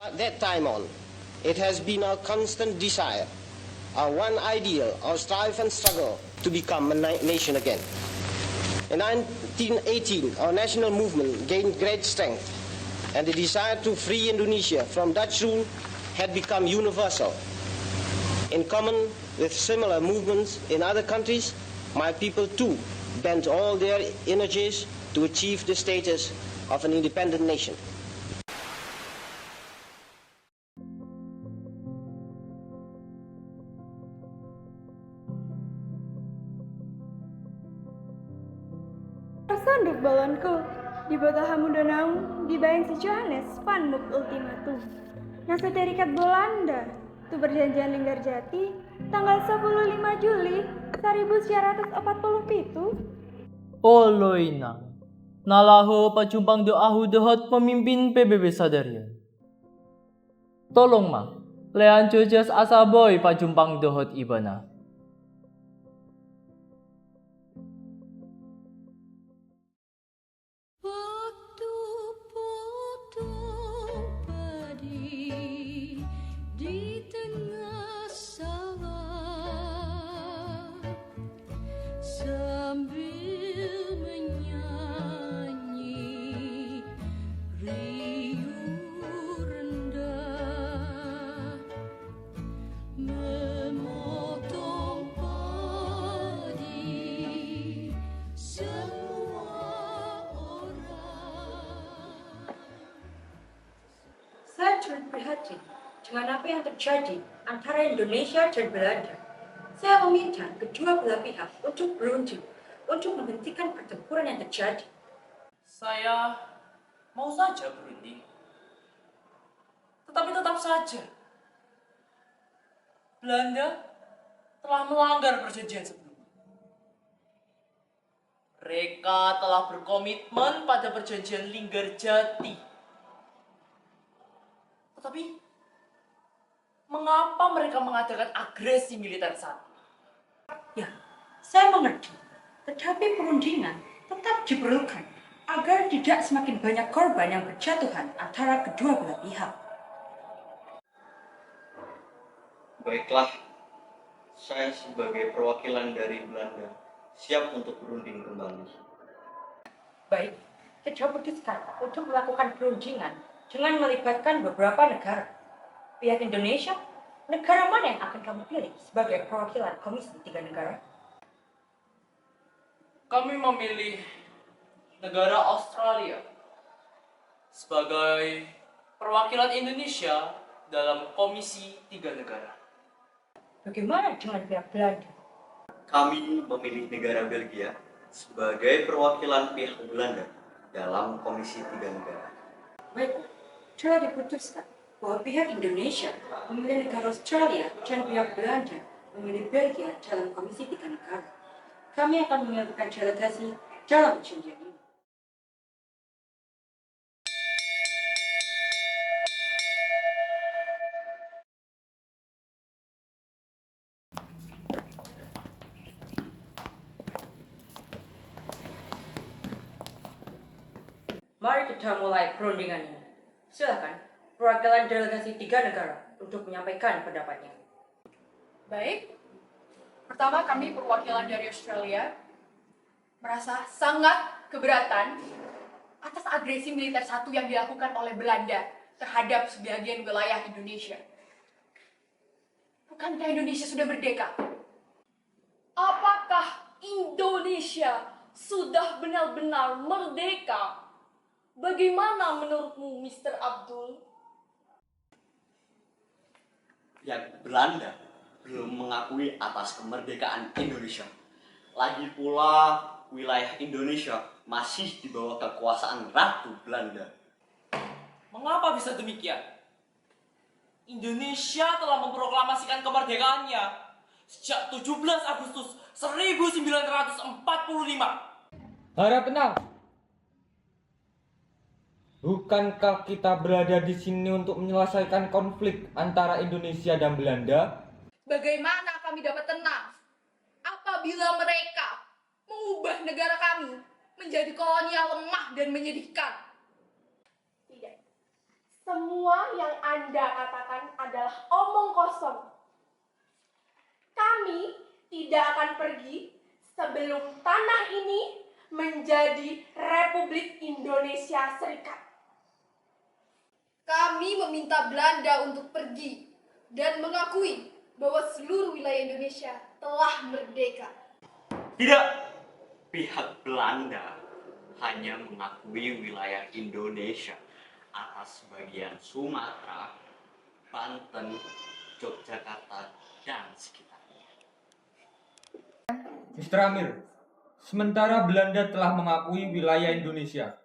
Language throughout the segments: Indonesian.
At that time on, it has been our constant desire, our one ideal, our strive and struggle to become a nation again. In 1918, our national movement gained great strength, and the desire to free Indonesia from Dutch rule had become universal. In common with similar movements in other countries, my people too bent all their energies to achieve the status of an independent nation. Sanduk balonku, di bawah hamuda naung, dibayang si Johannes van Mook ultimatum. Nasa terikat Belanda, tu perjanjian Linggarjati, tanggal 15 Juli 1947. Oloy nang, nalaho pacumpang doahu dehot pemimpin PBB Sadarian. Tolong ma, lean cujas asaboy pacumpang dehot ibana. Saya turut prihatin dengan apa yang terjadi antara Indonesia dan Belanda. Saya meminta kedua belah pihak untuk berunding untuk menghentikan pertempuran yang terjadi. Saya mau saja berunding, tetapi tetap saja Belanda telah melanggar perjanjian sebelumnya. Mereka telah berkomitmen pada perjanjian Linggarjati. Tetapi, mengapa mereka mengadakan agresi militer saat ini? Ya, saya mengerti. Tetapi perundingan tetap diperlukan agar tidak semakin banyak korban yang berjatuhan antara kedua belah pihak. Baiklah, saya sebagai perwakilan dari Belanda siap untuk berunding kembali. Baik, kita putuskan untuk melakukan perundingan dengan melibatkan beberapa negara. Pihak Indonesia, negara mana yang akan kamu pilih sebagai perwakilan Komisi 3 Negara? Kami memilih negara Australia sebagai perwakilan Indonesia dalam Komisi 3 Negara. Bagaimana dengan pihak Belanda? Kami memilih negara Belgia sebagai perwakilan pihak Belanda dalam Komisi 3 Negara. Baik, telah diputuskan bahwa pihak Indonesia memilih negara Australia dan pihak Belanda memilih Belgia dalam Komisi 3 Negara. Kami akan mengajukan delegasi dalam perjanjian ini. Mari kita mulai perundingan ini. Silakan, perwakilan delegasi 3 negara untuk menyampaikan pendapatnya. Baik, pertama kami perwakilan dari Australia merasa sangat keberatan atas agresi militer satu yang dilakukan oleh Belanda terhadap sebagian wilayah Indonesia. Bukankah Indonesia sudah merdeka? Apakah Indonesia sudah benar-benar merdeka? Bagaimana menurutmu, Mr. Abdul? Yang Belanda belum mengakui atas kemerdekaan Indonesia. Lagi pula, wilayah Indonesia masih di bawah kekuasaan Ratu Belanda. Mengapa bisa demikian? Indonesia telah memproklamasikan kemerdekaannya sejak 17 Agustus 1945. Harap tenang. Bukankah kita berada di sini untuk menyelesaikan konflik antara Indonesia dan Belanda? Bagaimana kami dapat tenang apabila mereka mengubah negara kami menjadi kolonial lemah dan menyedihkan? Tidak. Semua Semua yang Anda katakan adalah omong kosong. Kami tidak akan pergi sebelum tanah ini menjadi Republik Indonesia Serikat. Kami meminta Belanda untuk pergi dan mengakui bahwa seluruh wilayah Indonesia telah merdeka. Tidak, pihak Belanda hanya mengakui wilayah Indonesia atas bagian Sumatera, Banten, Yogyakarta, dan sekitarnya. Mr. Amir, sementara Belanda telah mengakui wilayah Indonesia,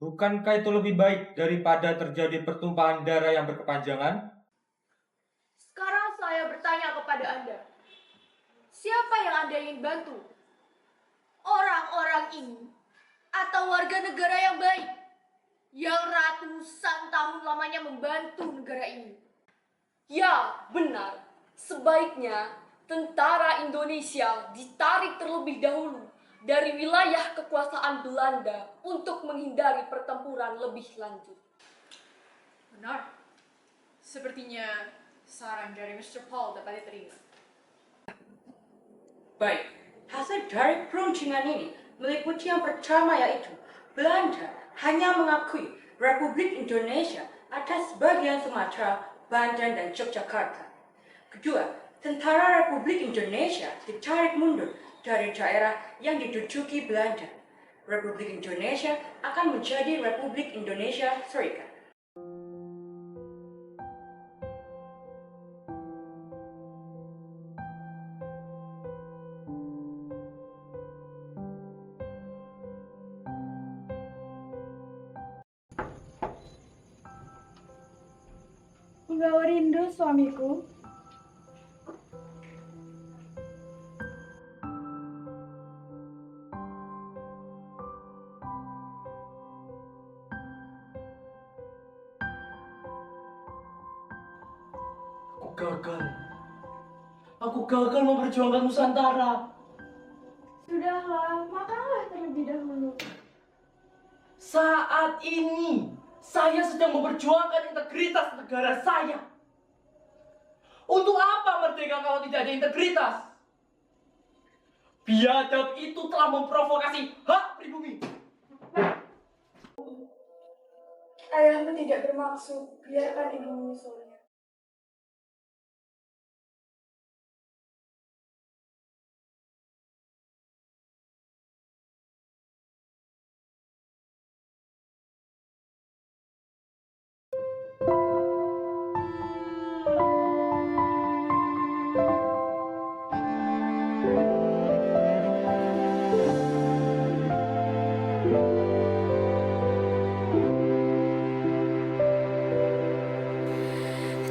bukankah itu lebih baik daripada terjadi pertumpahan darah yang berkepanjangan? Sekarang saya bertanya kepada Anda, siapa yang Anda ingin bantu? Orang-orang ini atau warga negara yang baik yang ratusan tahun lamanya membantu negara ini? Ya, benar. Sebaiknya tentara Indonesia ditarik terlebih dahulu dari wilayah kekuasaan Belanda untuk menghindari pertempuran lebih lanjut. Benar. Sepertinya saran dari Mr. Paul dapat diterima. Baik, hasil dari peruncungan ini meliputi yang pertama yaitu Belanda hanya mengakui Republik Indonesia atas bagian Sumatera, Banten, dan Yogyakarta. Kedua, tentara Republik Indonesia ditarik mundur dari daerah yang diduduki Belanda. Republik Indonesia akan menjadi Republik Indonesia Serikat. Engkau rindu suamiku? Aku gagal memperjuangkan Nusantara. Sudahlah, makanlah terlebih dahulu. Saat ini, saya sedang memperjuangkan integritas negara saya. Untuk apa merdeka kalau tidak ada integritas? Biadab itu telah memprovokasi hak pribumi. Ayahmu tidak bermaksud, biarkan ibu menyusulnya.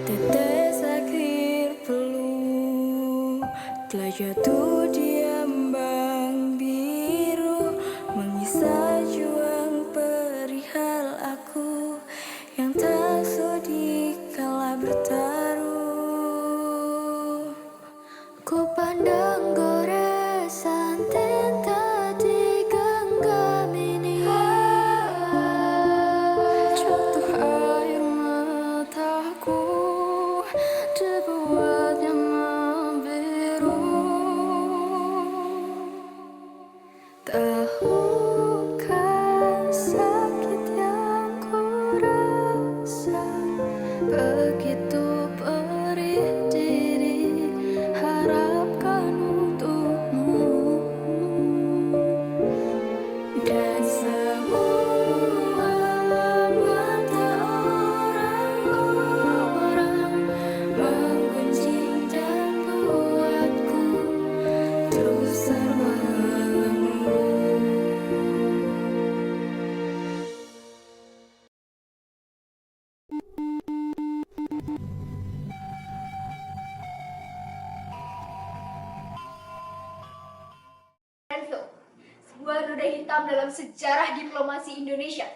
Tetes akhir peluh telah jatuh di ambang biru, mengisah juang perihal aku yang tak sudi kala bertaruh. Ku pandang goresan tinta di genggam ini, jatuh air mataku dibuatnya membiru. Tahukah sakit yang ku rasa begitu perih diri harapkan untukmu, dan semua mata orang-orang menggunjing dan buatku terus serba lembut. Enzo, sebuah noda hitam dalam sejarah diplomasi Indonesia.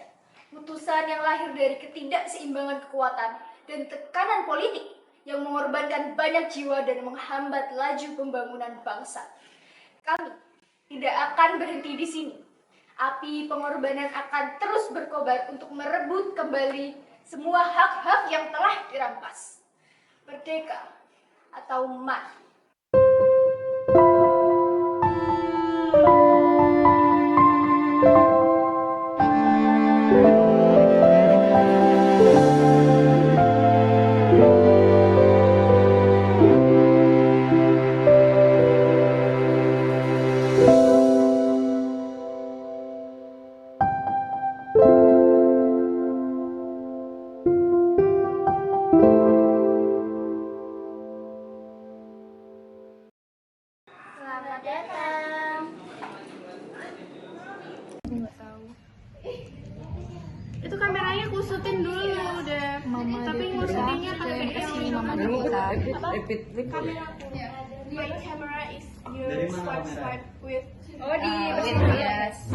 Putusan yang lahir dari ketidakseimbangan kekuatan dan tekanan politik yang mengorbankan banyak jiwa dan menghambat laju pembangunan bangsa. Kami tidak akan berhenti di sini. Api pengorbanan akan terus berkobar untuk merebut kembali semua hak-hak yang telah dirampas. Merdeka atau mati. Selamat datang. Itu kameranya kusutin dulu deh. Tapi ngusutinnya pakai kesini mama kita. My camera is your swipe with. Oh di yes.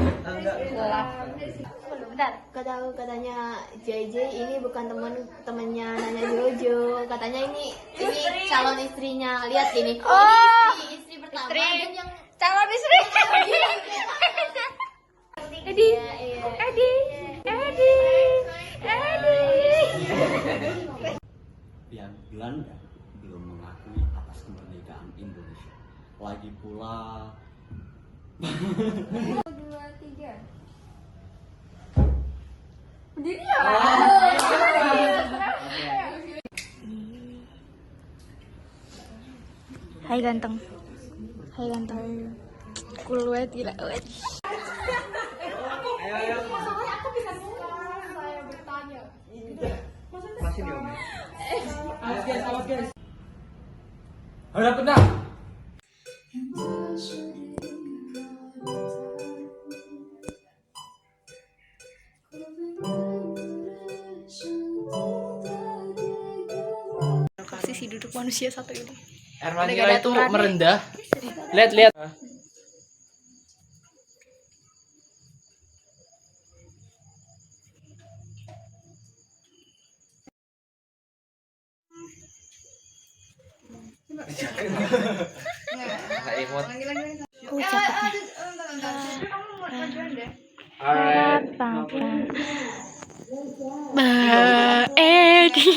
Bentar, katanya JJ ini bukan temennya Nanya Jojo. Katanya ini calon istrinya. Lihat ini. Oh, ini istri pertama dan yang calon istri. Edi. Pihak Belanda belum mengakui atas kemerdekaan Indonesia. Lagi pula 2, 3. Berdiri ya? Hai ganteng. Cool banget gila. Harap tenang. Sisi duduk manusia satu ini. Air Manila itu merendah. Lihat. Edi.